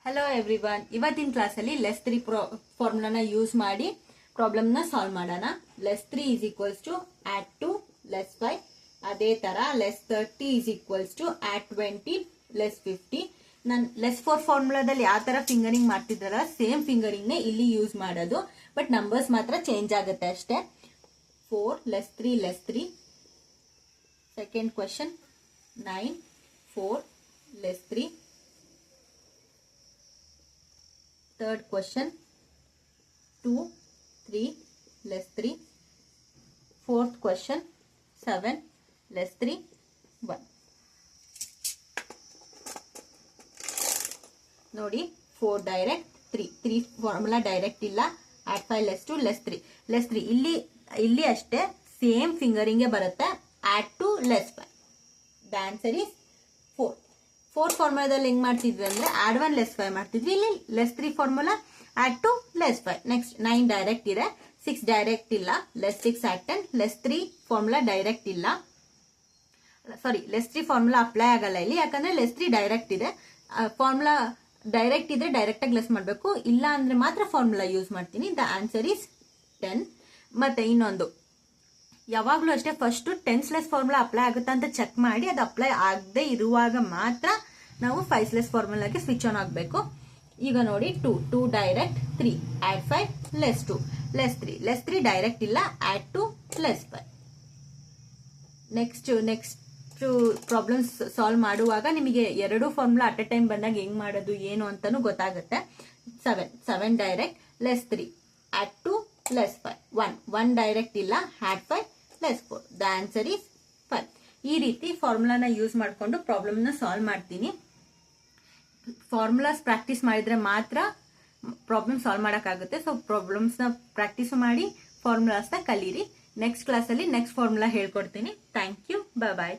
Hello everyone, ಇವತ್ತಿನ ಕ್ಲಾಸಲ್ಲಿ less 3 ಫಾರ್ಮುಲಾನ ಯೂಸ್ ಮಾಡಿ ಪ್ರಾಬ್ಲಮ್ನ ಸಾಲ್ವ್ ಮಾಡೋಣ. Less 3 is equals to add 2 less 5. ಅದೇ ತರ less 30 is equals to add 20 less 50. ನಾನು ಲೆಸ್ 4 ಫಾರ್ಮುಲಾದಲ್ಲಿ ಯಾವ ತರ ಫಿಂಗರಿಂಗ್ ಮಾಡ್ತಿದ್ರಲ್ಲ ಸೇಮ್ ಫಿಂಗರಿಂಗ್ ನೇ ಇಲ್ಲಿ ಯೂಸ್ ಮಾಡೋದು, ಬಟ್ ನಂಬರ್ಸ್ ಮಾತ್ರ ಚೇಂಜ್ ಆಗುತ್ತೆ ಅಷ್ಟೇ. 4 less 3 less 3. Second question 9 4 less 3. Third question 2 3 less 3. Fourth question 7 less 3 1. ನೋಡಿ 4 ಡೈರೆಕ್ಟ್ 3 ಫಾರ್ಮುಲಾ ಡೈರೆಕ್ಟ್ ಇಲ್ಲ. add 5 less 2 less 3 less 3 ಇಲ್ಲಿ ಅಷ್ಟೇ ಸೇಮ್ ಫಿಂಗರಿಂಗ್ ಬರುತ್ತೆ. add 2 less 5. the answer is 4. 4 ಫಾರ್ಮುಲಾದಲ್ಲಿ ಹೆಂಗ್ ಮಾಡ್ತಿದ್ವಿ ಅಂದ್ರೆ ಆಡ್ 1 ಲೆಸ್ 5 ಮಾಡ್ತಿದ್ವಿ. ಇಲ್ಲಿ less 3 formula add 2 less 5. Next 9 direct ಇದೆ, 6 ಡೈರೆಕ್ಟ್ ಇಲ್ಲ. Less 6 add 10. Less 3 formula direct ಇಲ್ಲ, ಸಾರಿ ಲೆಸ್ 3 ಫಾರ್ಮುಲಾ ಅಪ್ಲೈ ಆಗಲ್ಲ ಇಲ್ಲಿ, ಯಾಕಂದ್ರೆ ಲೆಸ್ 3 ಡೈರೆಕ್ಟ್ ಇದೆ. ಫಾರ್ಮುಲಾ ಡೈರೆಕ್ಟ್ ಇದ್ರೆ ಡೈರೆಕ್ಟ್ ಆಗಿ ಲೆಸ್ ಮಾಡಬೇಕು, ಇಲ್ಲ ಅಂದ್ರೆ ಮಾತ್ರ ಫಾರ್ಮುಲಾ ಯೂಸ್ ಮಾಡ್ತೀನಿ. The answer is 10. ಮತ್ತೆ ಇನ್ನೊಂದು, ಯಾವಾಗ್ಲೂ ಅಷ್ಟೇ ಫಸ್ಟ್ ಟೆನ್ಸ್ಲೆಸ್ ಫಾರ್ಮುಲಾ ಅಪ್ಲೈ ಆಗುತ್ತಾ ಅಂತ ಚೆಕ್ ಮಾಡಿ, ಅದು ಅಪ್ಲೈ ಆಗದೆ ಇರುವಾಗ ಮಾತ್ರ ನಾವು 5 ಫಾರ್ಮುಲಾಗೆ ಸ್ವಿಚ್ ಆನ್ ಆಗಬೇಕು. ಈಗ ನೋಡಿ 2 direct 3 add 5 less 2 less 3 less 3 direct ಇಲ್ಲ, add 2 less 5. Next problems solve ಮಾಡುವಾಗ ನಿಮಗೆ ಎರಡು ಫಾರ್ಮುಲಾ ಅಟ್ ಎ ಟೈಮ್ ಬಂದಾಗ ಹೆಂಗ್ ಮಾಡೋದು ಏನು ಅಂತಾನು ಗೊತ್ತಾಗುತ್ತೆ. 7 direct less 3 add 2 less 5. 1 direct ಇಲ್ಲ, add 5 less 4. The answer is 5. ಈ ರೀತಿ ಫಾರ್ಮುಲಾನ ಯೂಸ್ ಮಾಡಿಕೊಂಡು ಪ್ರಾಬ್ಲಮ್ನ ಸಾಲ್ವ್ ಮಾಡ್ತೀನಿ. ಫಾರ್ಮುಲಾಸ್ ಪ್ರಾಕ್ಟೀಸ್ ಮಾಡಿದ್ರೆ ಮಾತ್ರ ಪ್ರಾಬ್ಲಮ್ ಸಾಲ್ವ್ ಮಾಡೋಕ್ಕಾಗುತ್ತೆ. ಸೊ ಪ್ರಾಬ್ಲಮ್ಸ್ನ ಪ್ರಾಕ್ಟೀಸ್ ಮಾಡಿ ಫಾರ್ಮುಲಾಸ್ನ ಕಲೀರಿ. ನೆಕ್ಸ್ಟ್ ಕ್ಲಾಸಲ್ಲಿ ನೆಕ್ಸ್ಟ್ ಫಾರ್ಮುಲಾ ಹೇಳ್ಕೊಡ್ತೀನಿ. Thank you, bye.